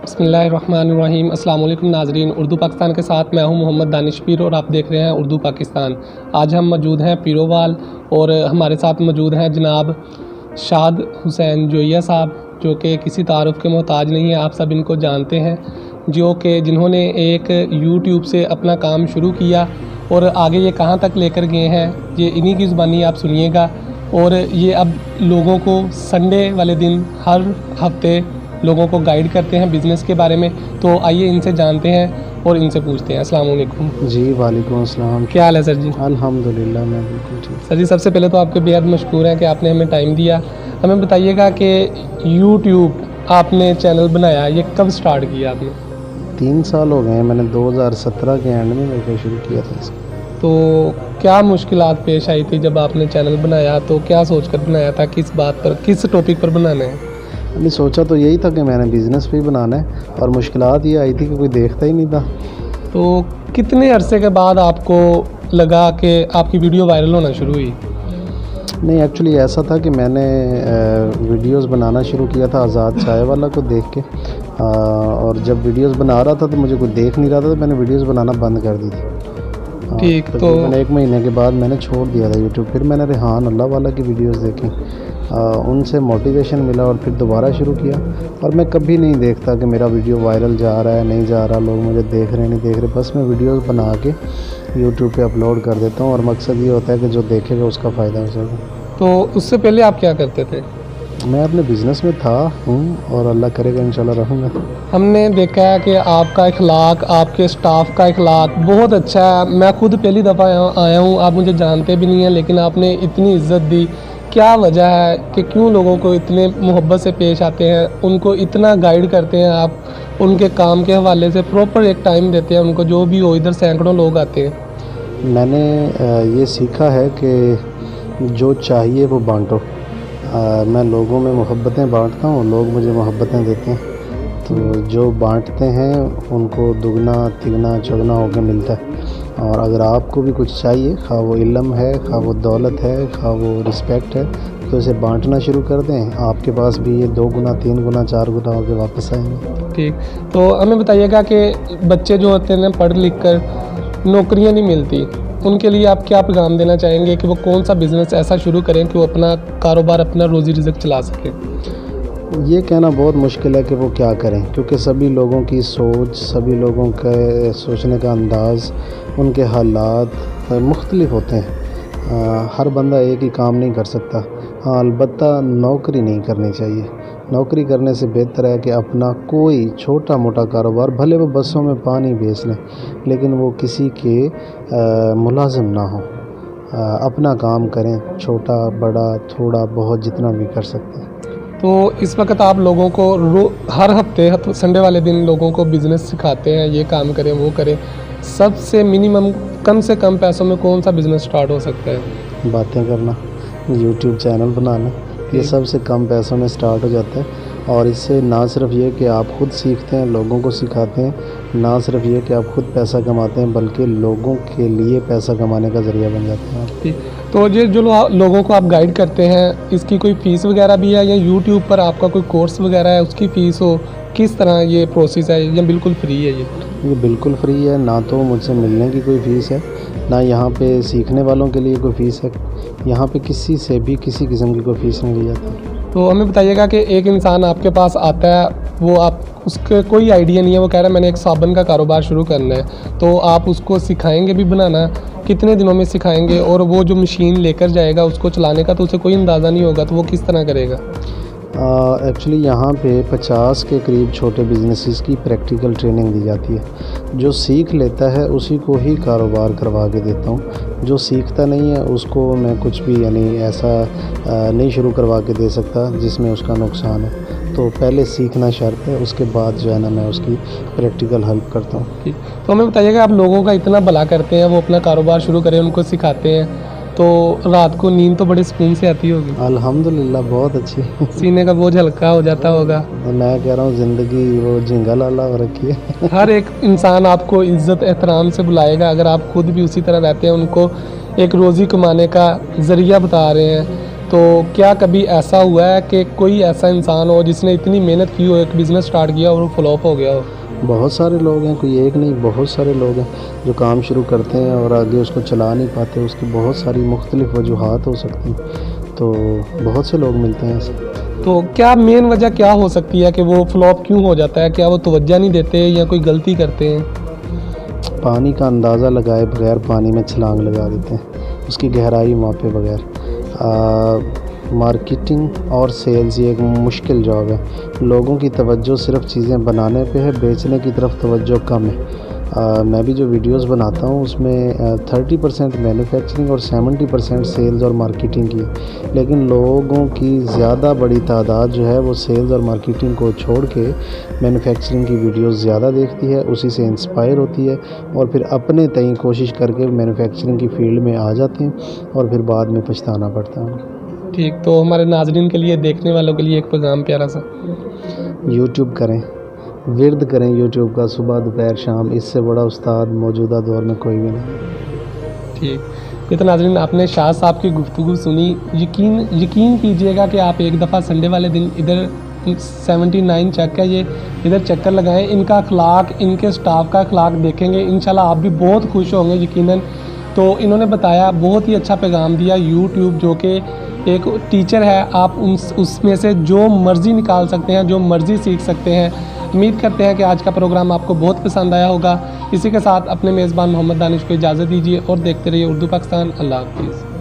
बिस्मिल्लाहिर्रहमानिर्रहीम। अस्सलाम वालेकुम नाज़रीन, उर्दू पाकिस्तान के साथ मैं हूं मोहम्मद दानिश पीर और आप देख रहे हैं उर्दू पाकिस्तान। आज हम मौजूद हैं पीरोवाल और हमारे साथ मौजूद हैं जनाब शाद हुसैन जोइया साहब, जो कि किसी तारुफ़ के मोहताज नहीं है। आप सब इनको जानते हैं, जिन्होंने एक यूट्यूब से अपना काम शुरू किया और आगे ये कहाँ तक लेकर गए हैं, ये इन्हीं की ज़ुबानी आप सुनिएगा। और ये अब लोगों को संडे वाले दिन हर हफ्ते लोगों को गाइड करते हैं बिज़नेस के बारे में। तो आइए इनसे जानते हैं और इनसे पूछते हैं। अस्सलाम वालेकुम। जी वालेकुम अस्सलाम। क्या हाल है सर जी? अल्हम्दुलिल्लाह, मैं बिल्कुल ठीक। सर जी, सबसे पहले तो आपके बेहद मशकूर हैं कि आपने हमें टाइम दिया। हमें बताइएगा कि यूट्यूब आपने चैनल बनाया, ये कब स्टार्ट किया आपने? 3 साल हो गए हैं, मैंने 2017 के एंड में मेरे शुरू किया था इसको। तो क्या मुश्किलात पेश आई थी जब आपने चैनल बनाया? तो क्या सोचकर बनाया था, किस बात पर, किस टॉपिक पर बनाना है? मैंने सोचा तो यही था कि मैंने बिज़नेस पे ही बनाना है, और मुश्किलात ये आई थी कि कोई देखता ही नहीं था। तो कितने अरसे के बाद आपको लगा कि आपकी वीडियो वायरल होना शुरू हुई? नहीं, एक्चुअली ऐसा था कि मैंने वीडियोस बनाना शुरू किया था आज़ाद चाय वाला को देख के, और जब वीडियोस बना रहा था तो मुझे कोई देख नहीं रहा था, तो मैंने वीडियोस बनाना बंद कर दी थी। ठीक, तो मैंने 1 महीने के बाद मैंने छोड़ दिया था यूट्यूब। फिर मैंने रेहान अल्लाह वाला की वीडियोस देखी, उनसे मोटिवेशन मिला और फिर दोबारा शुरू किया। और मैं कभी नहीं देखता कि मेरा वीडियो वायरल जा रहा है नहीं जा रहा, लोग मुझे देख रहे नहीं देख रहे, बस मैं वीडियोस बना के यूट्यूब पे अपलोड कर देता हूँ, और मकसद ये होता है कि जो देखेगा उसका फ़ायदा हो सके। तो उससे पहले आप क्या करते थे? मैं अपने बिज़नेस में हूँ और अल्लाह करेगा इंशाल्लाह रहूँगा। हमने देखा है कि आपका इखलाक, आपके स्टाफ का इखलाक बहुत अच्छा है। मैं खुद पहली दफ़ा आया हूँ, आप मुझे जानते भी नहीं हैं, लेकिन आपने इतनी इज़्ज़त दी। क्या वजह है कि क्यों लोगों को इतने मोहब्बत से पेश आते हैं, उनको इतना गाइड करते हैं आप, उनके काम के हवाले से प्रॉपर एक टाइम देते हैं उनको, जो भी हो, इधर सैकड़ों लोग आते हैं। मैंने ये सीखा है कि जो चाहिए वो बांटो। मैं लोगों में मोहब्बतें बांटता हूँ, लोग मुझे मोहब्बतें देते हैं। तो जो बांटते हैं उनको दुगना तिगना चौगना होकर मिलता है। और अगर आपको भी कुछ चाहिए, खा वो इल्म है, खा वो दौलत है, खा वो रिस्पेक्ट है, तो इसे बांटना शुरू कर दें, आपके पास भी ये 2 गुना 3 गुना 4 गुना होकर वापस आएंगे। ठीक, तो हमें बताइएगा कि बच्चे जो होते हैं पढ़ लिख कर नौकरियाँ नहीं मिलती, उनके लिए आप क्या पैगाम देना चाहेंगे कि वो कौन सा बिज़नेस ऐसा शुरू करें कि वो अपना कारोबार, अपना रोज़ी रिज़्क चला सकें? ये कहना बहुत मुश्किल है कि वो क्या करें, क्योंकि सभी लोगों की सोच, सभी लोगों के सोचने का अंदाज़, उनके हालात मुख्तलिफ होते हैं। हर बंदा एक ही काम नहीं कर सकता। हाँ, अलबत्ता नौकरी नहीं करनी चाहिए। नौकरी करने से बेहतर है कि अपना कोई छोटा मोटा कारोबार, भले वो बसों में पानी बेच लें, लेकिन वो किसी के मुलाजिम ना हो। अपना काम करें, छोटा बड़ा थोड़ा बहुत जितना भी कर सकते हैं। तो इस वक्त आप लोगों को हर हफ्ते संडे वाले दिन लोगों को बिज़नेस सिखाते हैं, ये काम करें वो करें। सबसे मिनिमम कम से कम पैसों में कौन सा बिज़नेस स्टार्ट हो सकता है? बातें करना, यूट्यूब चैनल बनाना, ये सबसे कम पैसों में स्टार्ट हो जाता है। और इससे ना सिर्फ ये कि आप खुद सीखते हैं, लोगों को सिखाते हैं, ना सिर्फ ये कि आप खुद पैसा कमाते हैं, बल्कि लोगों के लिए पैसा कमाने का ज़रिया बन जाते हैं। ठीक, तो ये जो लोगों को आप गाइड करते हैं, इसकी कोई फ़ीस वगैरह भी है, या यूट्यूब पर आपका कोई कोर्स वगैरह है उसकी फ़ीस हो? किस तरह ये प्रोसेस है, या बिल्कुल फ्री है ये बिल्कुल फ्री है। ना तो मुझसे मिलने की कोई फ़ीस है, ना यहाँ पे सीखने वालों के लिए कोई फ़ीस है। यहाँ पे किसी से भी किसी किस्म की कोई फ़ीस नहीं ली जाती। तो हमें बताइएगा कि एक इंसान आपके पास आता है, वो आप उसके कोई आइडिया नहीं है, वो कह रहा है मैंने एक साबुन का कारोबार शुरू करना है, तो आप उसको सिखाएंगे भी बनाना? कितने दिनों में सिखाएंगे? और वो जो मशीन लेकर जाएगा उसको चलाने का तो उसे कोई अंदाज़ा नहीं होगा, तो वो किस तरह करेगा? एक्चुअली यहाँ पे 50 के करीब छोटे बिजनेसेस की प्रैक्टिकल ट्रेनिंग दी जाती है। जो सीख लेता है उसी को ही कारोबार करवा के देता हूँ। जो सीखता नहीं है उसको मैं कुछ भी ऐसा नहीं शुरू करवा के दे सकता जिसमें उसका नुकसान है। तो पहले सीखना शर्त है, उसके बाद जो है ना मैं उसकी प्रैक्टिकल हेल्प करता हूँ। ठीक, तो हमें बताइएगा, आप लोगों का इतना भला करते हैं, वो अपना कारोबार शुरू करें, उनको सिखाते हैं, तो रात को नींद तो बड़े सुकून से आती होगी? अल्हम्दुलिल्लाह, बहुत अच्छी। सीने का बोझ हल्का हो जाता होगा? मैं कह रहा हूँ ज़िंदगी वो झिंगा लाला हो रखी है। हर एक इंसान आपको इज़्ज़त एहतराम से बुलाएगा, अगर आप खुद भी उसी तरह रहते हैं, उनको एक रोज़ी कमाने का ज़रिया बता रहे हैं, तो क्या कभी ऐसा हुआ है कि कोई ऐसा इंसान हो जिसने इतनी मेहनत की हो, एक बिज़नेस स्टार्ट किया और वो फ्लॉप हो गया हो? बहुत सारे लोग हैं, कोई एक नहीं, बहुत सारे लोग हैं जो काम शुरू करते हैं और आगे उसको चला नहीं पाते। उसकी बहुत सारी मुख्तलिफ़ वजूहात हो सकती हैं, तो बहुत से लोग मिलते हैं ऐसे। तो क्या मेन वजह क्या हो सकती है कि वो फ्लॉप क्यों हो जाता है? क्या वो तवज्जो नहीं देते या कोई गलती करते हैं? पानी का अंदाज़ा लगाए बगैर पानी में छलांग लगा देते हैं, उसकी गहराई मापे बगैर। मार्केटिंग और सेल्स ये एक मुश्किल जॉब है। लोगों की तवज्जो सिर्फ़ चीज़ें बनाने पे है, बेचने की तरफ तवज्जो कम है। मैं भी जो वीडियोस बनाता हूँ उसमें 30% मैन्युफैक्चरिंग और 70% सेल्स और मार्केटिंग की है। लेकिन लोगों की ज़्यादा बड़ी तादाद जो है वो सेल्स और मार्केटिंग को छोड़ के मैन्युफैक्चरिंग की वीडियोस ज़्यादा देखती है, उसी से इंस्पायर होती है और फिर अपने तय कोशिश करके मैन्युफैक्चरिंग की फ़ील्ड में आ जाते हैं और फिर बाद में पछताना पड़ता है उनको। ठीक, तो हमारे नाज़रीन के लिए, देखने वालों के लिए एक पैगाम प्यारा सा। यूट्यूब करें, विर्द करें यूट्यूब का सुबह दोपहर शाम, इससे बड़ा उस्ताद मौजूदा दौर में कोई भी नहीं। ठीक, ये तो नाज़रीन आपने शाह साहब की गुफ्तगू सुनी। यकीन कीजिएगा कि आप एक दफ़ा संडे वाले दिन इधर 79 चेक है ये, इधर चक्कर लगाएं। इनका अखलाक, इनके स्टाफ का अखलाक देखेंगे, इंशाल्लाह आप भी बहुत खुश होंगे यकीनन। तो इन्होंने बताया, बहुत ही अच्छा पैगाम दिया। यूट्यूब जो कि एक टीचर है, आप उसमें से जो मर्ज़ी निकाल सकते हैं, जो मर्ज़ी सीख सकते हैं। उम्मीद करते हैं कि आज का प्रोग्राम आपको बहुत पसंद आया होगा। इसी के साथ अपने मेज़बान मोहम्मद दानिश को इजाज़त दीजिए और देखते रहिए उर्दू पाकिस्तान। अल्लाह हाफ़िज़।